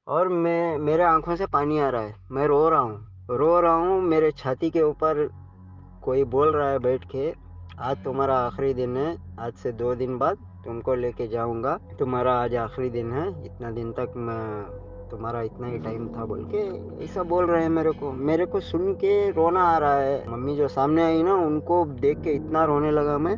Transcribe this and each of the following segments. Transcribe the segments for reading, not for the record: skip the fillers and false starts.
और मैं मेरे आंखों से पानी आ रहा है, मैं रो रहा हूँ। मेरे छाती के ऊपर कोई बोल रहा है बैठ के, आज तुम्हारा आखिरी दिन है, आज से 2 दिन बाद तुमको लेके जाऊंगा, तुम्हारा आज आखिरी दिन है, इतना दिन तक मैं तुम्हारा इतना ही टाइम था बोल के ऐसा बोल रहे हैं। मेरे को सुन के रोना आ रहा है। मम्मी जो सामने आई ना, उनको देख के इतना रोने लगा मैं।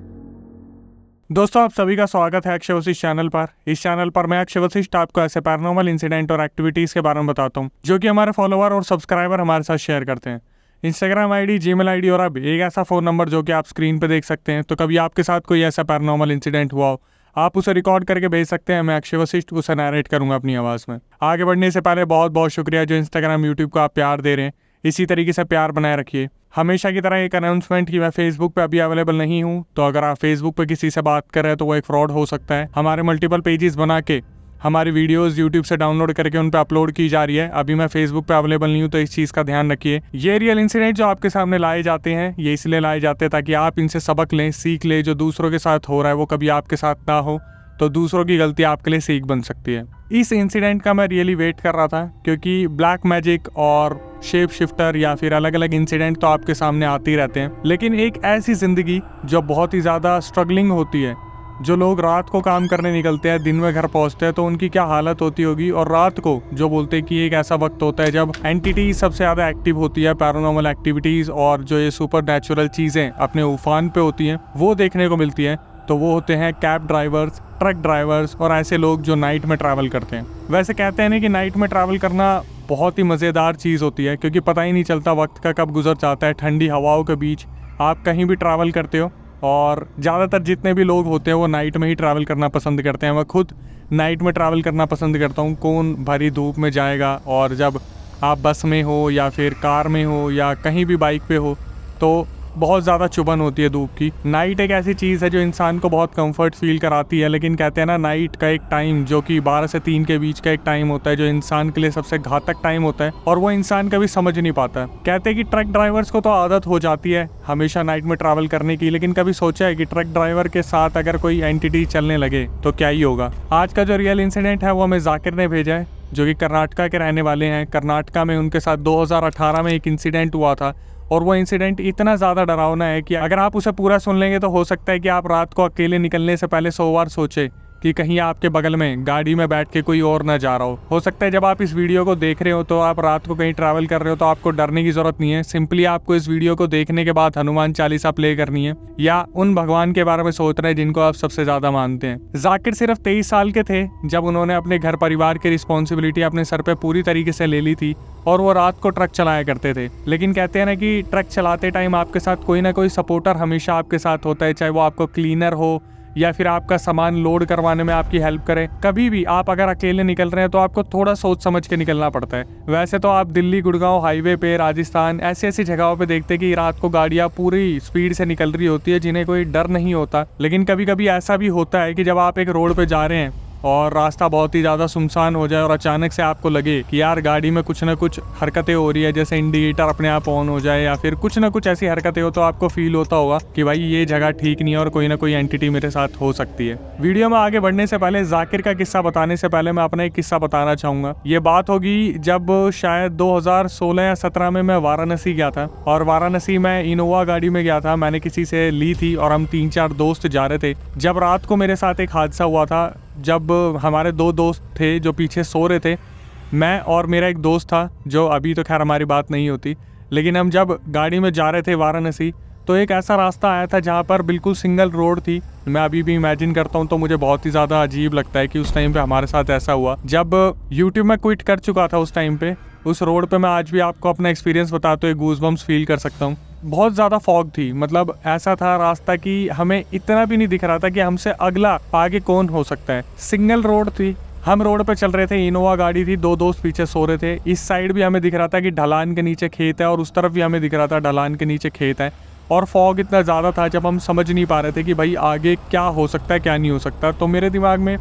दोस्तों, आप सभी का स्वागत है अक्षय वशिष्ठ चैनल पर। इस चैनल पर मैं अक्षय वशिष्ठ आपको ऐसे पैरानॉर्मल इंसिडेंट और एक्टिविटीज़ के बारे में बताता हूँ जो कि हमारे फॉलोअर और सब्सक्राइबर हमारे साथ शेयर करते हैं। इंस्टाग्राम आईडी, जीमेल आईडी और अब एक ऐसा फ़ोन नंबर जो कि आप स्क्रीन पर देख सकते हैं। तो कभी आपके साथ कोई ऐसा पैरानॉर्मल इंसिडेंट हुआ हो, आप उसे रिकॉर्ड करके भेज सकते हैं। मैं अक्षय वशिष्ठ उसे नरेट करूँगा अपनी आवाज़ में। आगे बढ़ने से पहले बहुत बहुत शुक्रिया जो इंस्टाग्राम, यूट्यूब को आप प्यार दे रहे हैं। इसी तरीके से प्यार बनाए रखिए। हमेशा की तरह एक अनाउंसमेंट कि मैं फेसबुक पे अभी अवेलेबल नहीं हूँ, तो अगर आप फेसबुक पे किसी से बात कर रहे हैं तो वो एक फ्रॉड हो सकता है। हमारे मल्टीपल पेजेस बना के हमारी वीडियोस यूट्यूब से डाउनलोड करके उन पे अपलोड की जा रही है। अभी मैं फेसबुक पे अवेलेबल नहीं हूँ, तो इस चीज़ का ध्यान रखिए। ये रियल इंसिडेंट जो आपके सामने लाए जाते हैं, ये इसलिए लाए जाते हैं ताकि आप इनसे सबक लें, सीख लें। जो दूसरों के साथ हो रहा है वो कभी आपके साथ ना हो, तो दूसरों की गलती आपके लिए सीख बन सकती है। इस इंसिडेंट का मैं रियली वेट कर रहा था, क्योंकि ब्लैक मैजिक और शेप शिफ्टर या फिर अलग अलग इंसिडेंट तो आपके सामने आते ही रहते हैं, लेकिन एक ऐसी ज़िंदगी जो बहुत ही ज़्यादा स्ट्रगलिंग होती है। जो लोग रात को काम करने निकलते हैं, दिन में घर पहुंचते हैं, तो उनकी क्या हालत होती होगी। और रात को जो बोलते हैं कि एक ऐसा वक्त होता है जब एंटिटी सबसे ज़्यादा एक्टिव होती है, पैरानॉर्मल एक्टिविटीज़ और जो ये सुपर नेचुरल चीज़ें अपने उफान पे होती हैं, वो देखने को मिलती हैं। तो वो होते हैं कैब ड्राइवर्स, ट्रक ड्राइवर्स और ऐसे लोग जो नाइट में ट्रैवल करते हैं। वैसे कहते हैं ना कि नाइट में ट्रैवल करना बहुत ही मज़ेदार चीज़ होती है, क्योंकि पता ही नहीं चलता वक्त का कब गुजर जाता है। ठंडी हवाओं के बीच आप कहीं भी ट्रैवल करते हो, और ज़्यादातर जितने भी लोग होते हैं वो नाइट में ही ट्रैवल करना पसंद करते हैं। मैं खुद नाइट में ट्रैवल करना पसंद करता हूँ। कौन भरी धूप में जाएगा, और जब आप बस में हो या फिर कार में हो या कहीं भी बाइक पे हो, तो बहुत ज़्यादा चुभन होती है धूप की। नाइट एक ऐसी चीज़ है जो इंसान को बहुत कंफर्ट फील कराती है, लेकिन कहते हैं ना, नाइट का एक टाइम जो कि 12 से 3 के बीच का एक टाइम होता है, जो इंसान के लिए सबसे घातक टाइम होता है, और वो इंसान कभी समझ नहीं पाता। कहते हैं कि ट्रक ड्राइवर्स को तो आदत हो जाती है हमेशा नाइट में ट्रैवल करने की, लेकिन कभी सोचा है कि ट्रक ड्राइवर के साथ अगर कोई एंटिटी चलने लगे तो क्या ही होगा। आज का जो रियल इंसिडेंट है वो हमें जाकिर ने भेजा है, जो कि कर्नाटका के रहने वाले हैं। कर्नाटका में उनके साथ 2018 में एक इंसिडेंट हुआ था, और वो इंसिडेंट इतना ज़्यादा डरावना है कि अगर आप उसे पूरा सुन लेंगे तो हो सकता है कि आप रात को अकेले निकलने से पहले 100 बार सोचें कि कहीं आपके बगल में गाड़ी में बैठ के कोई और ना जा रहा हो सकता है जब आप इस वीडियो को देख रहे हो तो आप रात को कहीं ट्रैवल कर रहे हो, तो आपको डरने की ज़रूरत नहीं है। सिंपली आपको इस वीडियो को देखने के बाद हनुमान चालीसा प्ले करनी है, या उन भगवान के बारे में सोच रहे हैं जिनको आप सबसे ज़्यादा मानते हैं। जाकिर सिर्फ 23 साल के थे जब उन्होंने अपने घर परिवार की रिस्पॉन्सिबिलिटी अपने सर पे पूरी तरीके से ले ली थी, और वो रात को ट्रक चलाया करते थे। लेकिन कहते हैं ना कि ट्रक चलाते टाइम आपके साथ कोई ना कोई सपोर्टर हमेशा आपके साथ होता है, चाहे वो आपको क्लीनर हो या फिर आपका सामान लोड करवाने में आपकी हेल्प करे। कभी भी आप अगर अकेले निकल रहे हैं तो आपको थोड़ा सोच समझ के निकलना पड़ता है। वैसे तो आप दिल्ली, गुड़गांव हाईवे पे, राजस्थान, ऐसी ऐसी जगहों पे देखते हैं कि रात को गाड़ियां पूरी स्पीड से निकल रही होती है, जिन्हें कोई डर नहीं होता। लेकिन कभी कभी ऐसा भी होता है कि जब आप एक रोड पे जा रहे हैं और रास्ता बहुत ही ज़्यादा सुनसान हो जाए और अचानक से आपको लगे कि यार गाड़ी में कुछ ना कुछ हरकतें हो रही है, जैसे इंडिकेटर अपने आप ऑन हो जाए या फिर कुछ ना कुछ ऐसी हरकतें हो, तो आपको फील होता होगा कि भाई ये जगह ठीक नहीं है और कोई ना कोई एंटिटी मेरे साथ हो सकती है। वीडियो में आगे बढ़ने से पहले, जाकिर का किस्सा बताने से पहले मैं अपना एक किस्सा बताना चाहूँगा। ये बात होगी जब शायद 2016 या 17 में मैं वाराणसी गया था, और वाराणसी में इनोवा गाड़ी में गया था। मैंने किसी से ली थी और हम 3-4 दोस्त जा रहे थे। जब रात को मेरे साथ एक हादसा हुआ था, जब हमारे 2 दोस्त थे जो पीछे सो रहे थे। मैं और मेरा एक दोस्त था, जो अभी तो खैर हमारी बात नहीं होती, लेकिन हम जब गाड़ी में जा रहे थे वाराणसी, तो एक ऐसा रास्ता आया था जहाँ पर बिल्कुल सिंगल रोड थी। मैं अभी भी इमेजिन करता हूँ तो मुझे बहुत ही ज़्यादा अजीब लगता है कि उस टाइम पे हमारे साथ ऐसा हुआ। जब यूट्यूब में क्विट कर चुका था उस टाइम पे, उस रोड पे मैं आज भी आपको अपना एक्सपीरियंस बताते हुए गूज़बम्स फील कर सकता हूँ। बहुत ज़्यादा फॉग थी, मतलब ऐसा था रास्ता कि हमें इतना भी नहीं दिख रहा था कि हमसे अगला आगे कौन हो सकता है। सिंगल रोड थी, हम रोड पे चल रहे थे, इनोवा गाड़ी थी, 2 दोस्त पीछे सो रहे थे। इस साइड भी हमें दिख रहा था कि ढलान के नीचे खेत है, और उस तरफ भी हमें दिख रहा था ढलान के नीचे खेत है। और फॉग इतना ज़्यादा था जब हम समझ नहीं पा रहे थे कि भाई आगे क्या हो सकता है, क्या नहीं हो सकता। तो मेरे दिमाग में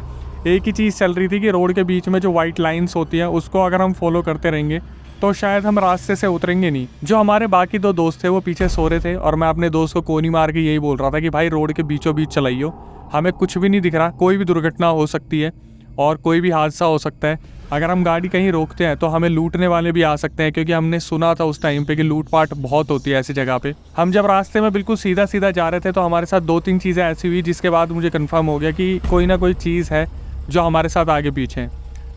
एक ही चीज़ चल रही थी कि रोड के बीच में जो वाइट लाइन्स होती हैं उसको अगर हम फॉलो करते रहेंगे तो शायद हम रास्ते से उतरेंगे नहीं। जो हमारे बाकी 2 दोस्त थे वो पीछे सो रहे थे, और मैं अपने दोस्त को कोनी मार के यही बोल रहा था कि भाई रोड के बीचों बीच चलाइयो, हमें कुछ भी नहीं दिख रहा, कोई भी दुर्घटना हो सकती है। और कोई भी हादसा हो सकता है। अगर हम गाड़ी कहीं रोकते हैं तो हमें लूटने वाले भी आ सकते हैं, क्योंकि हमने सुना था उस टाइम पे कि लूटपाट बहुत होती है ऐसी जगह पे। हम जब रास्ते में बिल्कुल सीधा सीधा जा रहे थे तो हमारे साथ 2-3 चीज़ें ऐसी हुई जिसके बाद मुझे कंफर्म हो गया कि कोई ना कोई चीज़ है जो हमारे साथ आगे पीछे है।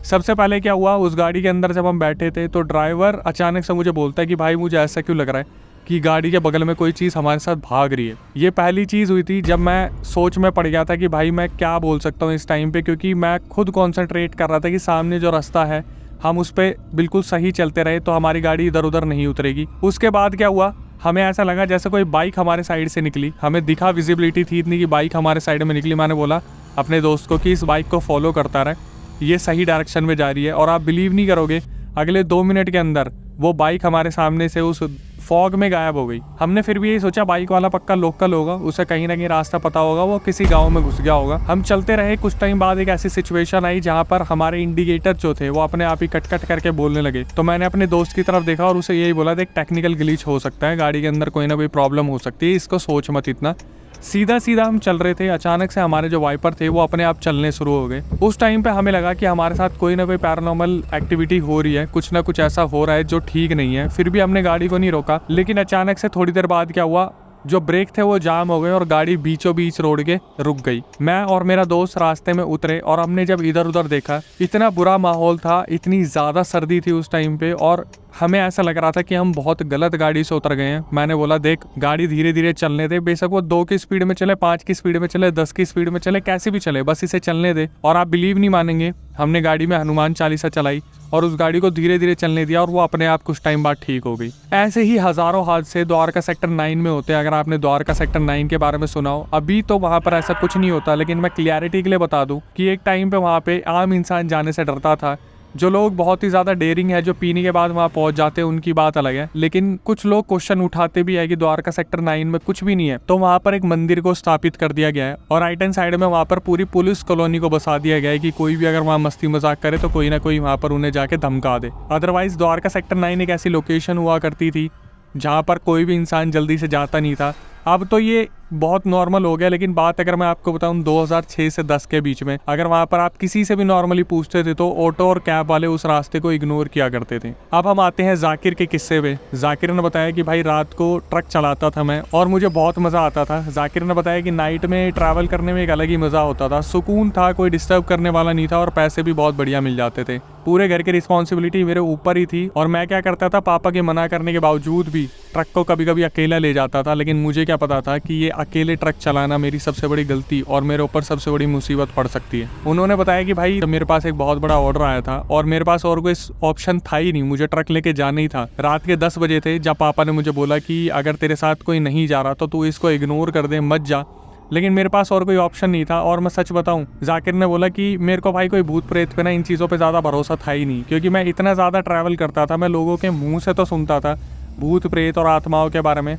सबसे पहले क्या हुआ, उस गाड़ी के अंदर जब हम बैठे थे तो ड्राइवर अचानक से मुझे बोलता है कि भाई मुझे ऐसा क्यों लग रहा है कि गाड़ी के बगल में कोई चीज़ हमारे साथ भाग रही है। ये पहली चीज़ हुई थी जब मैं सोच में पड़ गया था कि भाई मैं क्या बोल सकता हूँ इस टाइम पे, क्योंकि मैं खुद कॉन्सेंट्रेट कर रहा था कि सामने जो रास्ता है हम उस पर बिल्कुल सही चलते रहे तो हमारी गाड़ी इधर उधर नहीं उतरेगी। उसके बाद क्या हुआ, हमें ऐसा लगा जैसे कोई बाइक हमारे साइड से निकली। हमें दिखा, विजिबिलिटी थी इतनी कि बाइक हमारे साइड में निकली। मैंने बोला अपने दोस्त को कि इस बाइक को फॉलो करता रहे, ये सही डायरेक्शन में जा रही है। और आप बिलीव नहीं करोगे, अगले 2 मिनट के अंदर वो बाइक हमारे सामने से उस फॉग में गायब हो गई। हमने फिर भी यही सोचा बाइक वाला पक्का लोकल होगा, उसे कहीं ना कहीं रास्ता पता होगा, वो किसी गांव में घुस गया होगा। हम चलते रहे। कुछ टाइम बाद एक ऐसी सिचुएशन आई जहां पर हमारे इंडिकेटर जो थे वो अपने आप ही कट कट करके बोलने लगे। तो मैंने अपने दोस्त की तरफ देखा और उसे यही बोला, देख टैक्निकल ग्लिच हो सकता है, गाड़ी के अंदर कोई ना कोई प्रॉब्लम हो सकती है, इसको सोच मत इतना। सीधा सीधा हम चल रहे थे, अचानक से हमारे जो वाइपर थे वो अपने आप चलने शुरू हो गए। उस टाइम पे हमें लगा कि हमारे साथ कोई ना कोई पैरानॉर्मल एक्टिविटी हो रही है, कुछ ना कुछ ऐसा हो रहा है जो ठीक नहीं है। फिर भी हमने गाड़ी को नहीं रोका, लेकिन अचानक से थोड़ी देर बाद क्या हुआ, जो ब्रेक थे वो जाम हो गए और गाड़ी बीचों बीच रोड के रुक गई। मैं और मेरा दोस्त रास्ते में उतरे और हमने जब इधर उधर देखा, इतना बुरा माहौल था, इतनी ज़्यादा सर्दी थी उस टाइम पे और हमें ऐसा लग रहा था कि हम बहुत गलत गाड़ी से उतर गए हैं। मैंने बोला देख गाड़ी धीरे धीरे चलने दे, बेशक वो 2 की स्पीड में चले, 5 की स्पीड में चले, 10 की स्पीड में चले, कैसे भी चले, बस इसे चलने दे। और आप बिलीव नहीं मानेंगे, हमने गाड़ी में हनुमान चालीसा चलाई और उस गाड़ी को धीरे धीरे चलने दिया और वो अपने आप कुछ टाइम बाद ठीक हो गई। ऐसे ही हजारों हादसे द्वारका सेक्टर 9 में होते हैं। अगर आपने द्वारका सेक्टर 9 के बारे में सुना हो, अभी तो वहाँ पर ऐसा कुछ नहीं होता, लेकिन मैं क्लियरिटी के लिए बता दूं कि एक टाइम पे वहाँ पे आम इंसान जाने से डरता था। जो लोग बहुत ही ज़्यादा डेयरिंग है, जो पीने के बाद वहाँ पहुँच जाते हैं, उनकी बात अलग है। लेकिन कुछ लोग क्वेश्चन उठाते भी है कि द्वारका सेक्टर 9 में कुछ भी नहीं है, तो वहाँ पर एक मंदिर को स्थापित कर दिया गया है और राइट हैंड साइड में वहाँ पर पूरी पुलिस कॉलोनी को बसा दिया गया है कि कोई भी अगर वहाँ मस्ती मजाक करे तो कोई ना कोई वहाँ पर उन्हें जाके धमका दे। अदरवाइज द्वारका सेक्टर 9 एक ऐसी लोकेशन हुआ करती थी जहाँ पर कोई भी इंसान जल्दी से जाता नहीं था। अब तो ये बहुत नॉर्मल हो गया, लेकिन बात अगर मैं आपको बताऊं 2006 से 10 के बीच में, अगर वहाँ पर आप किसी से भी नॉर्मली पूछते थे तो ऑटो और कैब वाले उस रास्ते को इग्नोर किया करते थे। अब हम आते हैं जाकिर के किस्से पे। जाकिर ने बताया कि भाई रात को ट्रक चलाता था मैं और मुझे बहुत मज़ा आता था। जाकिर ने बताया कि नाइट में ट्रैवल करने में एक अलग ही मज़ा होता था, सुकून था, कोई डिस्टर्ब करने वाला नहीं था और पैसे भी बहुत बढ़िया मिल जाते थे। पूरे घर की रिस्पॉन्सिबिलिटी मेरे ऊपर ही थी और मैं क्या करता था, पापा के मना करने के बावजूद भी ट्रक को कभी कभी अकेला ले जाता था। लेकिन मुझे क्या पता था कि ये अकेले ट्रक चलाना मेरी सबसे बड़ी गलती और मेरे ऊपर सबसे बड़ी मुसीबत पड़ सकती है। उन्होंने बताया कि भाई मेरे पास एक बहुत बड़ा ऑर्डर आया था और मेरे पास और कोई ऑप्शन था ही नहीं, मुझे ट्रक लेके जाना ही था। रात के 10 बजे थे जब पापा ने मुझे बोला कि अगर तेरे साथ कोई नहीं जा रहा तो तू इसको इग्नोर कर दे, मत जा। लेकिन मेरे पास और कोई ऑप्शन नहीं था। और मैं सच बताऊं, जाकिर ने बोला कि मेरे को भाई कोई भूत प्रेत पे ना, इन चीज़ों पे ज़्यादा भरोसा था ही नहीं, क्योंकि मैं इतना ज़्यादा ट्रैवल करता था, मैं लोगों के मुंह से तो सुनता था भूत प्रेत और आत्माओं के बारे में,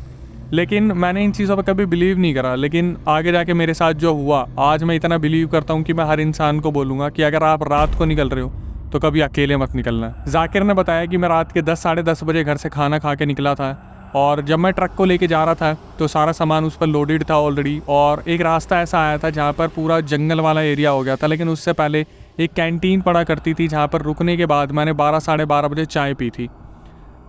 लेकिन मैंने इन चीज़ों पे कभी बिलीव नहीं करा। लेकिन आगे जाके मेरे साथ जो हुआ, आज मैं इतना बिलीव करता हूँ कि मैं हर इंसान को बोलूँगा कि अगर आप रात को निकल रहे हो तो कभी अकेले मत निकलना। जाकिर ने बताया कि मैं रात के 10 साढ़े 10 बजे घर से खाना खा के निकला था और जब मैं ट्रक को लेके जा रहा था तो सारा सामान उस पर लोडेड था ऑलरेडी और एक रास्ता ऐसा आया था जहाँ पर पूरा जंगल वाला एरिया हो गया था। लेकिन उससे पहले एक कैंटीन पड़ा करती थी जहाँ पर रुकने के बाद मैंने 12 साढ़े 12 बजे चाय पी थी।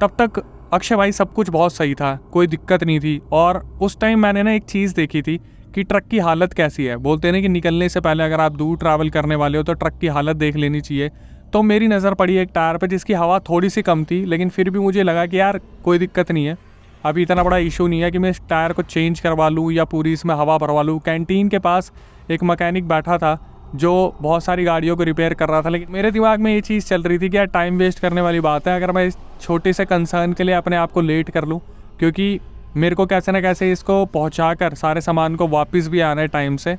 तब तक अक्षय भाई सब कुछ बहुत सही था, कोई दिक्कत नहीं थी। और उस टाइम मैंने ना एक चीज़ देखी थी कि ट्रक की हालत कैसी है। बोलते हैं कि निकलने से पहले अगर आप दूर ट्रैवल करने वाले हो तो ट्रक की हालत देख लेनी चाहिए। तो मेरी नज़र पड़ी एक टायर पे जिसकी हवा थोड़ी सी कम थी, लेकिन फिर भी मुझे लगा कि यार कोई दिक्कत नहीं है, अभी इतना बड़ा इशू नहीं है कि मैं इस टायर को चेंज करवा लूँ या पूरी इसमें हवा भरवा लूँ। कैंटीन के पास एक मैकेनिक बैठा था जो बहुत सारी गाड़ियों को रिपेयर कर रहा था, लेकिन मेरे दिमाग में ये चीज़ चल रही थी कि यार टाइम वेस्ट करने वाली बात है अगर मैं इस छोटे से कंसर्न के लिए अपने आप को लेट कर लूँ, क्योंकि मेरे को कैसे ना कैसे इसको पहुँचा कर सारे सामान को वापस भी आना है टाइम से।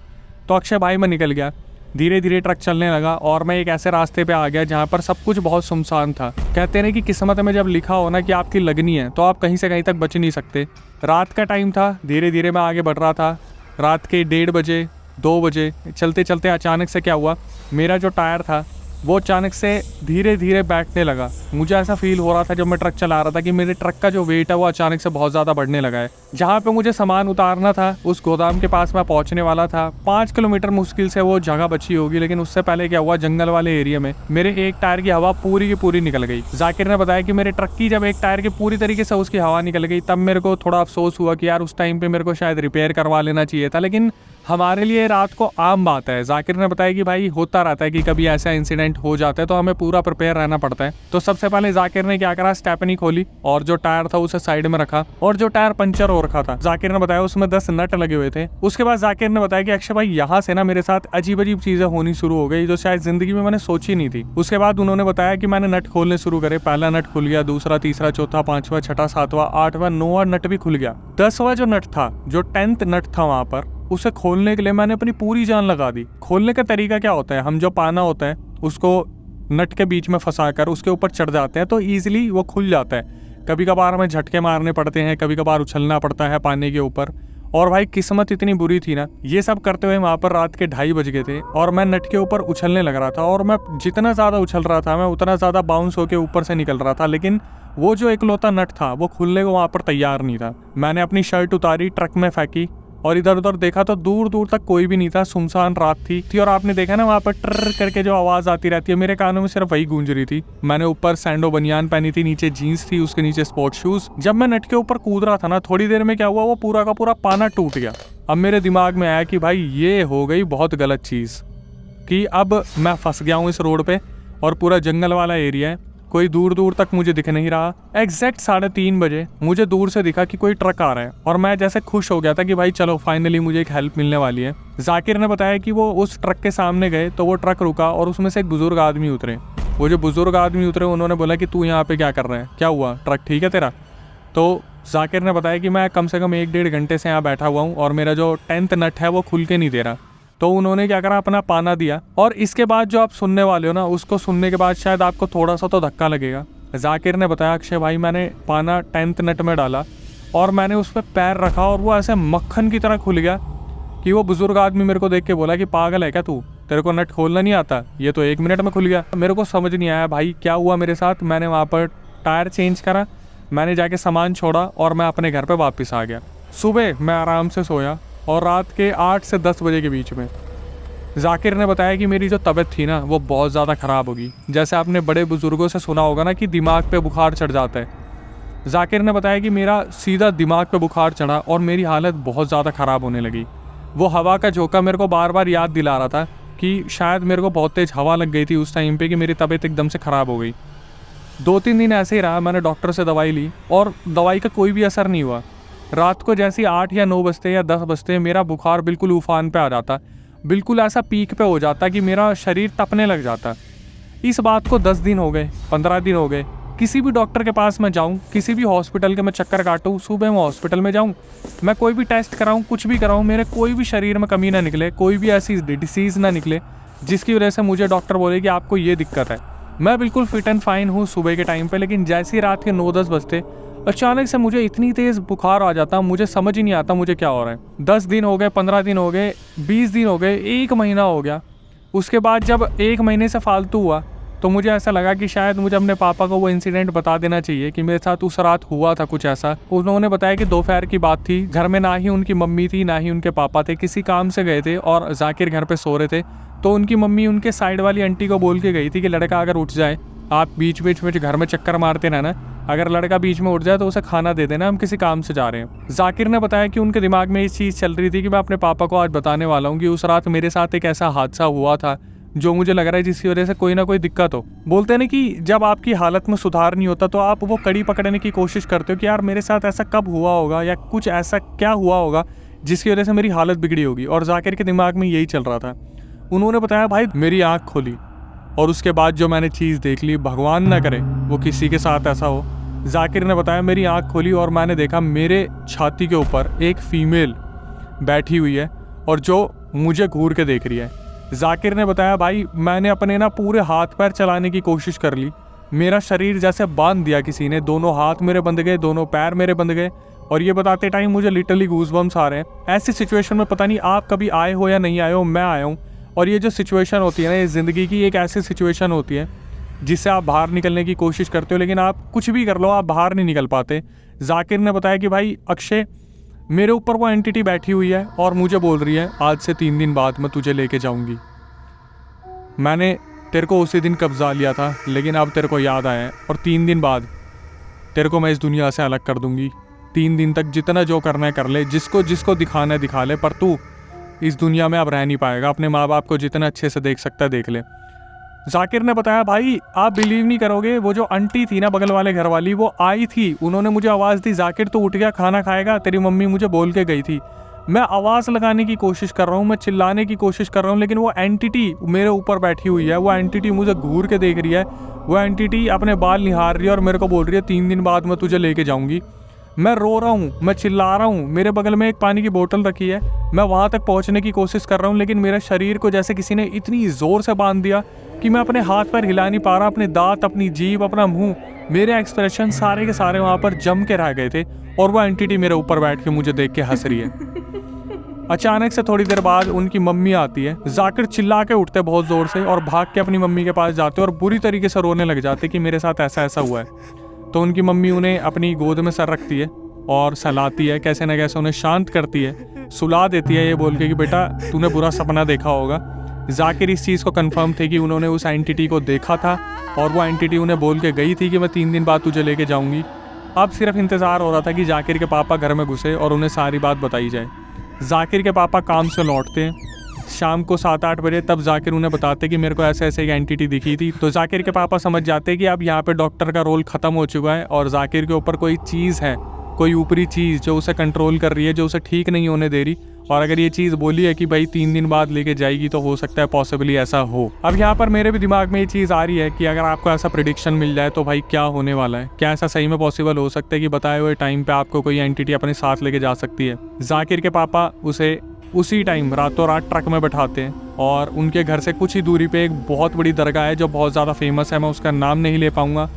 तो अक्षय भाई मैं निकल गया, धीरे धीरे ट्रक चलने लगा और मैं एक ऐसे रास्ते पे आ गया जहाँ पर सब कुछ बहुत सुनसान था। कहते हैं कि किस्मत में जब लिखा हो ना कि आपकी लगनी है तो आप कहीं से कहीं तक बच नहीं सकते। रात का टाइम था, धीरे धीरे मैं आगे बढ़ रहा था। रात के 1:30 बजे 2 बजे चलते चलते अचानक से क्या हुआ, मेरा जो टायर था वो अचानक से धीरे धीरे बैठने लगा। मुझे ऐसा फील हो रहा था जब मैं ट्रक चला रहा था कि मेरे ट्रक का जो वेट है वो अचानक से बहुत ज़्यादा बढ़ने लगा है। जहाँ पे मुझे सामान उतारना था उस गोदाम के पास मैं पहुँचने वाला था। 5 किलोमीटर मुश्किल से वो जगह बची होगी, लेकिन उससे पहले क्या हुआ, जंगल वाले एरिया में मेरे एक टायर की हवा पूरी की पूरी निकल गई। जाकिर ने बताया कि मेरे ट्रक की जब एक टायर की पूरी तरीके से उसकी हवा निकल गई तब मेरे को थोड़ा अफसोस हुआ कि यार उस टाइम पे मेरे को शायद रिपेयर करवा लेना चाहिए था, लेकिन हमारे लिए रात को आम बात है। जाकिर ने बताया कि भाई होता रहता है कि कभी ऐसा इंसिडेंट हो जाता है तो हमें पूरा प्रिपेयर रहना पड़ता है। तो सबसे पहले जाकिर ने क्या करा, स्टेपनी खोली और जो टायर था उसे साइड में रखा और जो टायर पंचर हो रखा था जाकिर ने बताया उसमें 10 नट लगे हुए थे। उसके बाद जाकिर ने बताया कि अक्षय भाई यहाँ से ना मेरे साथ अजीब अजीब चीजें होनी शुरू हो गई जो शायद जिंदगी में मैंने सोची नहीं थी। उसके बाद उन्होंने बताया कि मैंने नट खोलने शुरू करे। पहला नट खुल गया, दूसरा, तीसरा, चौथा, 5वां, 6वां, 7वां, 8वां, 9वां नट भी खुल गया। 10वां जो नट था, जो 10th नट था वहां पर, उसे खोलने के लिए मैंने अपनी पूरी जान लगा दी। खोलने का तरीका क्या होता है, हम जो पाना होता है उसको नट के बीच में फंसाकर उसके ऊपर चढ़ जाते हैं तो ईजिली वो खुल जाता है। कभी कभार हमें झटके मारने पड़ते हैं, कभी कभार उछलना पड़ता है पानी के ऊपर। और भाई किस्मत इतनी बुरी थी ना, ये सब करते हुए वहाँ पर रात के 2:30 बज गए थे और मैं नट के ऊपर उछलने लग रहा था और मैं जितना ज़्यादा उछल रहा था मैं उतना ज़्यादा बाउंस होकर ऊपर से निकल रहा था, लेकिन वो जो इकलौता नट था वो खुलने को वहाँ पर तैयार नहीं था। मैंने अपनी शर्ट उतारी, ट्रक में फेंकी और इधर उधर देखा तो दूर दूर तक कोई भी नहीं था, सुनसान रात थी। और आपने देखा ना वहाँ पर ट्र करके जो आवाज़ आती रहती है, मेरे कानों में सिर्फ वही गूंज रही थी। मैंने ऊपर सैंडो बनियान पहनी थी, नीचे जीन्स थी, उसके नीचे स्पोर्ट शूज। जब मैं नट के ऊपर कूद रहा था ना, थोड़ी देर में क्या हुआ, वो पूरा का पूरा पाना टूट गया। अब मेरे दिमाग में आया कि भाई ये हो गई बहुत गलत चीज़ कि अब मैं फंस गया हूँ इस रोड पे और पूरा जंगल वाला एरिया है, कोई दूर दूर तक मुझे दिख नहीं रहा। एग्जैक्ट 3:30 बजे मुझे दूर से दिखा कि कोई ट्रक आ रहा है और मैं जैसे खुश हो गया था कि भाई चलो फाइनली मुझे एक हेल्प मिलने वाली है। जाकिर ने बताया कि वो उस ट्रक के सामने गए तो वो ट्रक रुका और उसमें से एक बुजुर्ग आदमी उतरे। वो जो बुजुर्ग आदमी उतरे उन्होंने बोला कि तू यहाँ पे क्या कर रहा है, क्या हुआ, ट्रक ठीक है तेरा? तो जाकिर ने बताया कि मैं कम से कम 1-1.5 घंटे से यहाँ बैठा हुआ हूँ और मेरा जो 10th नट है वो खुल के नहीं दे रहा। तो उन्होंने क्या करा, अपना पाना दिया। और इसके बाद जो आप सुनने वाले हो ना, उसको सुनने के बाद शायद आपको थोड़ा सा तो धक्का लगेगा। जाकिर ने बताया अक्षय भाई मैंने पाना 10th नट में डाला और मैंने उस पर पैर रखा और वो ऐसे मक्खन की तरह खुल गया कि वो बुजुर्ग आदमी मेरे को देख के बोला कि पागल है क्या तू, तेरे को नट खोलना नहीं आता, ये तो 1 मिनट में खुल गया। मेरे को समझ नहीं आया भाई क्या हुआ मेरे साथ। मैंने वहाँ पर टायर चेंज करा, मैंने जाके सामान छोड़ा और मैं अपने घर पर वापस आ गया। सुबह मैं आराम से सोया और रात के 8 से 10 बजे के बीच में जाकिर ने बताया कि मेरी जो तबीयत थी ना वो बहुत ज़्यादा ख़राब होगी। जैसे आपने बड़े बुज़ुर्गों से सुना होगा ना कि दिमाग पे बुखार चढ़ जाता है, जाकिर ने बताया कि मेरा सीधा दिमाग पे बुखार चढ़ा और मेरी हालत बहुत ज़्यादा ख़राब होने लगी। वो हवा का झोंका मेरे को बार बार याद दिला रहा था कि शायद मेरे को बहुत तेज़ हवा लग गई थी उस टाइम पे कि मेरी तबीयत एकदम से ख़राब हो गई। 2-3 दिन ऐसे ही रहा। मैंने डॉक्टर से दवाई ली और दवाई का कोई भी असर नहीं हुआ। रात को जैसे 8 या 9 बजते या 10 बजते मेरा बुखार बिल्कुल उफान पे आ जाता, बिल्कुल ऐसा पीक पे हो जाता कि मेरा शरीर तपने लग जाता। इस बात को 10 दिन हो गए, 15 दिन हो गए। किसी भी डॉक्टर के पास मैं जाऊं, किसी भी हॉस्पिटल के मैं चक्कर काटूं, सुबह मैं हॉस्पिटल में जाऊं, मैं कोई भी टेस्ट कराऊं, कुछ भी कराऊं, मेरे कोई भी शरीर में कमी ना निकले, कोई भी ऐसी डिसीज़ ना निकले जिसकी वजह से मुझे डॉक्टर बोले कि आपको ये दिक्कत है। मैं बिल्कुल फिट एंड फाइन हूँ सुबह के टाइम पे, लेकिन जैसे ही रात के 9-10 बजते अचानक से मुझे इतनी तेज़ बुखार आ जाता, मुझे समझ ही नहीं आता मुझे क्या हो रहा है। 10 दिन हो गए, 15 दिन हो गए, 20 दिन हो गए, 1 महीना हो गया। उसके बाद जब 1 महीने से फालतू हुआ तो मुझे ऐसा लगा कि शायद मुझे अपने पापा को वो इंसिडेंट बता देना चाहिए कि मेरे साथ उस रात हुआ था कुछ ऐसा। उन्होंने बताया कि दोपहर की बात थी, घर में ना ही उनकी मम्मी थी ना ही उनके पापा थे, किसी काम से गए थे और जाकिर घर पे सो रहे थे। तो उनकी मम्मी उनके साइड वाली आंटी को बोल के गई थी कि लड़का अगर उठ जाए, आप बीच बीच में घर में चक्कर मारते रहना, अगर लड़का बीच में उठ जाए तो उसे खाना दे देना, हम किसी काम से जा रहे हैं। जाकिर ने बताया कि उनके दिमाग में ये चीज़ चल रही थी कि मैं अपने पापा को आज बताने वाला हूँ कि उस रात मेरे साथ एक ऐसा हादसा हुआ था जो मुझे लग रहा है जिसकी वजह से कोई ना कोई दिक्कत हो। बोलते हैं ना कि जब आपकी हालत में सुधार नहीं होता तो आप वो कड़ी पकड़ने की कोशिश करते हो कि यार मेरे साथ ऐसा कब हुआ होगा या कुछ ऐसा क्या हुआ होगा जिसकी वजह से मेरी हालत बिगड़ी होगी। और जाकिर के दिमाग में यही चल रहा था। उन्होंने बताया भाई मेरी आँख खोली और उसके बाद जो मैंने चीज़ देख ली, भगवान ना करे वो किसी के साथ ऐसा हो। जाकिर ने बताया मेरी आँख खोली और मैंने देखा मेरे छाती के ऊपर एक फीमेल बैठी हुई है और जो मुझे घूर के देख रही है। जाकिर ने बताया भाई मैंने अपने ना पूरे हाथ पैर चलाने की कोशिश कर ली, मेरा शरीर जैसे बांध दिया किसी ने, दोनों हाथ मेरे बंध गए, दोनों पैर मेरे बंध गए। और ये बताते टाइम मुझे लिटरली गूज़बम्स आ रहे हैं। ऐसी सिचुएशन में पता नहीं आप कभी आए हो या नहीं आए हो, मैं आया हूँ और ये जो सिचुएशन होती है ना, ये ज़िंदगी की एक ऐसी सिचुएशन होती है जिससे आप बाहर निकलने की कोशिश करते हो, लेकिन आप कुछ भी कर लो आप बाहर नहीं निकल पाते। जाकिर ने बताया कि भाई अक्षय, मेरे ऊपर वो एंटिटी बैठी हुई है और मुझे बोल रही है आज से 3 दिन बाद मैं तुझे लेके जाऊंगी। मैंने तेरे को उसी दिन कब्जा लिया था, लेकिन अब तेरे को याद आया है और 3 दिन बाद तेरे को मैं इस दुनिया से अलग कर दूंगी। 3 दिन तक जितना जो करना है कर ले, जिसको जिसको दिखाना है दिखा ले, पर तू इस दुनिया में अब रह नहीं पाएगा। अपने माँ बाप को जितना अच्छे से देख सकता है देख ले। जाकिर ने बताया भाई आप बिलीव नहीं करोगे, वो जो आंटी थी ना बगल वाले घर वाली, वो आई थी, उन्होंने मुझे आवाज़ दी, जाकिर तू उठ गया, खाना खाएगा, तेरी मम्मी मुझे बोल के गई थी। मैं आवाज़ लगाने की कोशिश कर रहा हूँ, मैं चिल्लाने की कोशिश कर रहा हूँ, लेकिन वो एंटिटी मेरे ऊपर बैठी हुई है, वो एंटिटी मुझे घूर के देख रही है, वो एंटिटी अपने बाल निहार रही है और मेरे को बोल रही है 3 दिन बाद मैं तुझे लेके जाऊँगी। मैं रो रहा हूँ, मैं चिल्ला रहा हूँ, मेरे बगल में एक पानी की बोतल रखी है, मैं वहाँ तक पहुँचने की कोशिश कर रहा हूँ, लेकिन मेरे शरीर को जैसे किसी ने इतनी ज़ोर से बांध दिया कि मैं अपने हाथ पैर हिला नहीं पा रहा। अपने दांत, अपनी जीभ, अपना मुंह, मेरे एक्सप्रेशन सारे के सारे वहाँ पर जम के रह गए थे और वो एंटिटी मेरे ऊपर बैठ के मुझे देख के हंस रही है। अचानक से थोड़ी देर बाद उनकी मम्मी आती है। जाकिर चिल्ला के उठते बहुत ज़ोर से और भाग के अपनी मम्मी के पास जाते और बुरी तरीके से रोने लग जाते कि मेरे साथ ऐसा ऐसा हुआ है। तो उनकी मम्मी उन्हें अपनी गोद में सर रखती है और सहलाती है, कैसे न कैसे उन्हें शांत करती है, सुला देती है, ये बोल के कि बेटा तूने बुरा सपना देखा होगा। जाकिर इस चीज़ को कंफर्म थे कि उन्होंने उस एंटिटी को देखा था और वो एंटिटी उन्हें बोल के गई थी कि मैं 3 दिन बाद तुझे लेके जाऊंगी। अब सिर्फ इंतज़ार हो रहा था कि जाकिर के पापा घर में घुसे और उन्हें सारी बात बताई जाए। जाकिर के पापा काम से लौटते हैं शाम को 7-8 बजे, तब जाकिर उन्हें बताते कि मेरे को ऐसे ऐसे एक एंटिटी दिखी थी। तो जाकिर के पापा समझ जाते कि अब यहाँ पे डॉक्टर का रोल ख़त्म हो चुका है और जाकिर के ऊपर कोई चीज़ है, कोई ऊपरी चीज़ जो उसे कंट्रोल कर रही है, जो उसे ठीक नहीं होने दे रही। और अगर ये चीज़ बोली है कि भाई 3 दिन बाद लेके जाएगी तो हो सकता है पॉसिबली ऐसा हो। अब यहाँ पर मेरे भी दिमाग में ये चीज़ आ रही है कि अगर आपको ऐसा प्रेडिक्शन मिल जाए तो भाई क्या होने वाला है, क्या ऐसा सही में पॉसिबल हो सकता है कि बताए हुए टाइम पे आपको कोई एंटिटी अपने साथ लेके जा सकती है। जाकिर के पापा उसे उसी टाइम रातों रात ट्रक में बैठाते हैं और उनके घर से कुछ ही दूरी पे एक बहुत बड़ी दरगाह है जो बहुत ज़्यादा फेमस है, मैं उसका नाम नहीं ले पाऊँगा।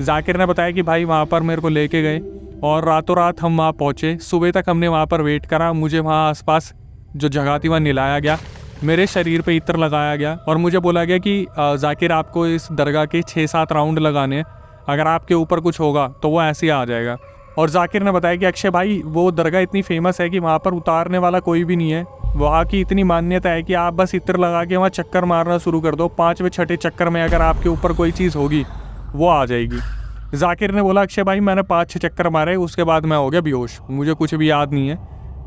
जाकिर ने बताया कि भाई वहाँ पर मेरे को लेके गए और रातों रात हम वहाँ पहुँचे। सुबह तक हमने वहाँ पर वेट करा, मुझे वहाँ आसपास जो जगह थी वहाँ नहलाया गया, मेरे शरीर पे इत्र लगाया गया और मुझे बोला गया कि जाकिर आपको इस दरगाह के 6-7 राउंड लगाने हैं, अगर आपके ऊपर कुछ होगा तो वो ऐसे ही आ जाएगा। और जाकिर ने बताया कि अक्षय भाई वो दरगाह इतनी फेमस है कि वहाँ पर उतारने वाला कोई भी नहीं है, वहाँ की इतनी मान्यता है कि आप बस इत्र लगा के वहाँ चक्कर मारना शुरू कर दो, 5वें 6ठे चक्कर में अगर आपके ऊपर कोई चीज़ होगी वो आ जाएगी। जाकिर ने बोला अक्षय भाई मैंने 5-6 चक्कर मारे, उसके बाद मैं हो गया बेहोश, मुझे कुछ भी याद नहीं है।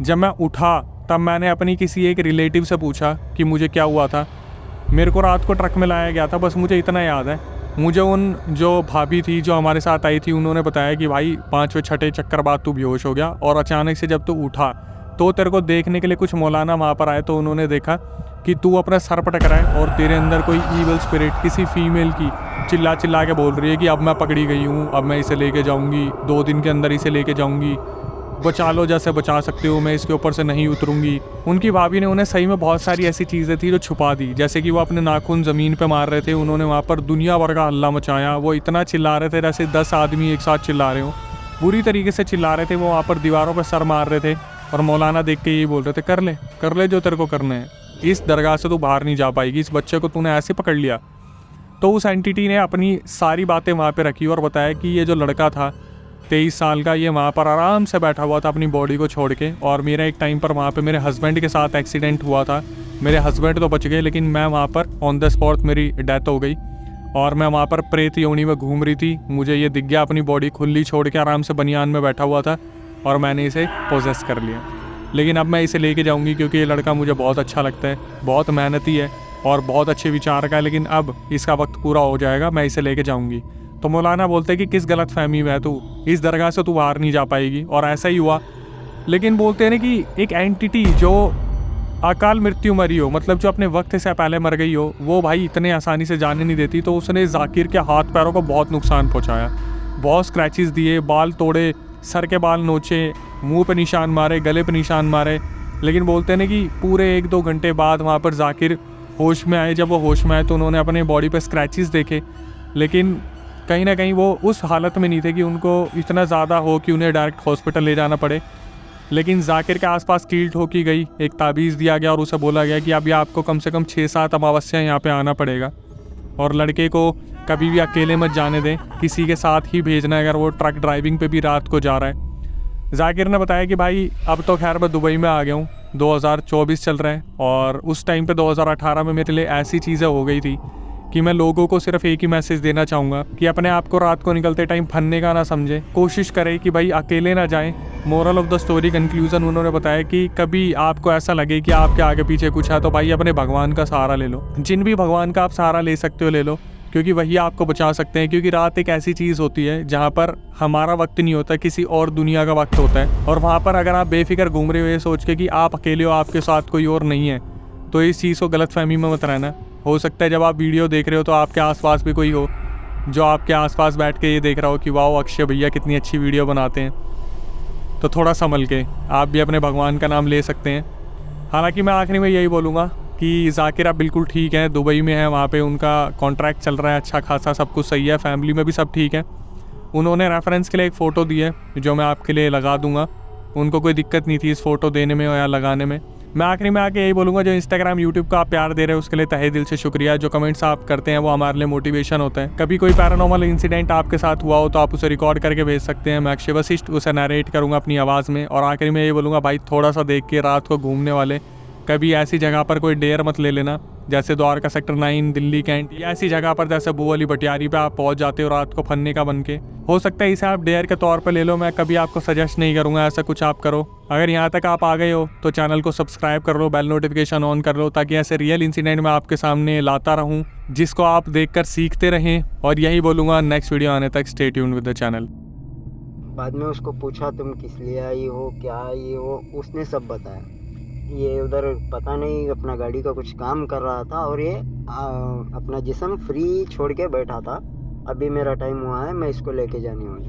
जब मैं उठा तब मैंने अपनी किसी एक रिलेटिव से पूछा कि मुझे क्या हुआ था। मेरे को रात को ट्रक में लाया गया था, बस मुझे इतना याद है। मुझे उन जो भाभी थी जो हमारे साथ आई थी उन्होंने बताया कि भाई 5वें 6ठे चक्कर बाद तू बेहोश हो गया और अचानक से जब तू उठा तो तेरे को देखने के लिए कुछ मौलाना वहाँ पर आए, तो उन्होंने देखा कि तू अपना सर पटक रहा है और तेरे अंदर कोई ईवल स्पिरिट किसी फीमेल की चिल्ला चिल्ला के बोल रही है कि अब मैं पकड़ी गई हूँ, अब मैं इसे लेके जाऊँगी, 2 दिन के अंदर इसे लेके जाऊँगी, बचा लो जैसे बचा सकते हो, मैं इसके ऊपर से नहीं उतरूंगी। उनकी भाभी ने उन्हें सही में बहुत सारी ऐसी चीज़ें थी जो छुपा दी, जैसे कि वो अपने नाखून ज़मीन पे मार रहे थे, उन्होंने वहाँ पर दुनिया भर का हल्ला मचाया, वो इतना चिल्ला रहे थे जैसे 10 आदमी एक साथ चिल्ला रहे हो, बुरी तरीके से चिल्ला रहे थे। वो वहाँ पर दीवारों पर सर मार रहे थे और मौलाना देख के यही बोल रहे थे कर ले जो तेरे को करना है, इस दरगाह से तू बाहर नहीं जा पाएगी, इस बच्चे को तूने ऐसे पकड़ लिया। तो उस एंटिटी ने अपनी सारी बातें वहाँ पर रखी और बताया कि ये जो लड़का था 23 साल का, ये वहाँ पर आराम से बैठा हुआ था अपनी बॉडी को छोड़ के, और मेरा एक टाइम पर वहाँ पे मेरे हस्बैंड के साथ एक्सीडेंट हुआ था। मेरे हस्बैंड तो बच गए लेकिन मैं वहाँ पर ऑन द स्पॉट मेरी डेथ हो गई और मैं वहाँ पर प्रेत योनि में घूम रही थी। मुझे ये दिख गया, अपनी बॉडी खुली छोड़ के आराम से बनियान में बैठा हुआ था और मैंने इसे पोजेस कर लिया। लेकिन अब मैं इसे लेके जाऊँगी क्योंकि ये लड़का मुझे बहुत अच्छा लगता है, बहुत मेहनती है और बहुत अच्छे विचार का है, लेकिन अब इसका वक्त पूरा हो जाएगा, मैं इसे लेके जाऊँगी। तो मौलाना बोलते हैं कि किस गलत फहमी में है तू, इस दरगाह से तू बाहर नहीं जा पाएगी। और ऐसा ही हुआ। लेकिन बोलते हैं ना कि एक एंटिटी जो अकाल मृत्यु मरी हो, मतलब जो अपने वक्त से पहले मर गई हो, वो भाई इतने आसानी से जाने नहीं देती। तो उसने जाकिर के हाथ पैरों को बहुत नुकसान पहुंचाया, बहुत स्क्रैचेस दिए, बाल तोड़े, सर के बाल नोचे, मुंह पे निशान मारे, गले पे निशान मारे। लेकिन बोलते हैं ना कि पूरे 1-2 घंटे बाद वहाँ पर जाकिर होश में आए। जब वो होश में आए तो उन्होंने अपने बॉडी पे स्क्रैचेस देखे, लेकिन कहीं ना कहीं वो उस हालत में नहीं थे कि उनको इतना ज़्यादा हो कि उन्हें डायरेक्ट हॉस्पिटल ले जाना पड़े। लेकिन जाकिर के आसपास कील ठोकी गई, एक ताबीज़ दिया गया और उसे बोला गया कि अभी आपको कम से कम 6-7 अमावस्या यहाँ पे आना पड़ेगा और लड़के को कभी भी अकेले मत जाने दें, किसी के साथ ही भेजना है अगर वो ट्रक ड्राइविंग पे भी रात को जा रहा है। जाकिर ने बताया कि भाई अब तो खैर मैं दुबई में आ गया हूँ, 2024 चल रहा है और उस टाइम पे 2018 में मेरे लिए ऐसी चीज़ें हो गई थी कि मैं लोगों को सिर्फ एक ही मैसेज देना चाहूँगा कि अपने आप को रात को निकलते टाइम फन्ने का ना समझें, कोशिश करें कि भाई अकेले ना जाएं। Moral of the story conclusion उन्होंने बताया कि कभी आपको ऐसा लगे कि आपके आगे पीछे कुछ है तो भाई अपने भगवान का सहारा ले लो, जिन भी भगवान का आप सहारा ले सकते हो ले लो, क्योंकि वही आपको बचा सकते हैं। क्योंकि रात एक ऐसी चीज़ होती है जहाँ पर हमारा वक्त नहीं होता, किसी और दुनिया का वक्त होता है और वहाँ पर अगर आप बेफिक्र घूम रहे हो ये सोच के कि आप अकेले हो, आपके साथ कोई और नहीं है, तो इस चीज़ को गलतफहमी में मत रहना। हो सकता है जब आप वीडियो देख रहे हो तो आपके आसपास भी कोई हो जो आपके आसपास बैठ के ये देख रहा हो कि वाह अक्षय भैया कितनी अच्छी वीडियो बनाते हैं, तो थोड़ा संभल के आप भी अपने भगवान का नाम ले सकते हैं। हालांकि मैं आखिरी में यही बोलूँगा कि जाकिर आप बिल्कुल ठीक है, दुबई में है, वहाँ पे उनका कॉन्ट्रैक्ट चल रहा है अच्छा खासा, सब कुछ सही है, फैमिली में भी सब ठीक है। उन्होंने रेफरेंस के लिए एक फ़ोटो दी है जो मैं आपके लिए लगा दूँगा, उनको कोई दिक्कत नहीं थी इस फ़ोटो देने में या लगाने में। मैं आखिरी में आके यही बोलूँगा, जो इंस्टाग्राम यूट्यूब का आप प्यार दे रहे हो उसके लिए तहे दिल से शुक्रिया। जो कमेंट्स आप करते हैं वो हमारे लिए मोटिवेशन होता है। कभी कोई पैरानॉर्मल इंसिडेंट आपके साथ हुआ हो तो आप उसे रिकॉर्ड करके भेज सकते हैं, मैं अक्षय वशिष्ठ उसे नरेट करूँगा अपनी आवाज़ में। और आखिरी में ये बोलूँगा भाई थोड़ा सा देख के रात को घूमने वाले कभी ऐसी जगह पर कोई डेयर मत ले लेना जैसे द्वारका सेक्टर 9, दिल्ली कैंट या ऐसी जगह पर जैसे बुअली भटियारी पे आप पहुंच जाते हो रात को फन्ने का बन के। हो सकता है इसे आप डेयर के तौर पे ले लो, मैं कभी आपको सजेस्ट नहीं करूंगा ऐसा कुछ आप करो। अगर यहाँ तक आप आ गए हो तो चैनल को सब्सक्राइब कर लो, बेल नोटिफिकेशन ऑन कर लो, ताकि ऐसे रियल इंसिडेंट मैं आपके सामने लाता रहूँ जिसको आप देखकर सीखते रहें। और यही बोलूँगा, नेक्स्ट वीडियो आने तक stay tuned with the channel. बाद में उसको पूछा तुम किस लिए आई हो, क्या आई हो, उसने सब बताया। ये उधर पता नहीं अपना गाड़ी का कुछ काम कर रहा था और ये अपना जिस्म फ्री छोड़ के बैठा था। अभी मेरा टाइम हुआ है, मैं इसको लेके जानी हूँ।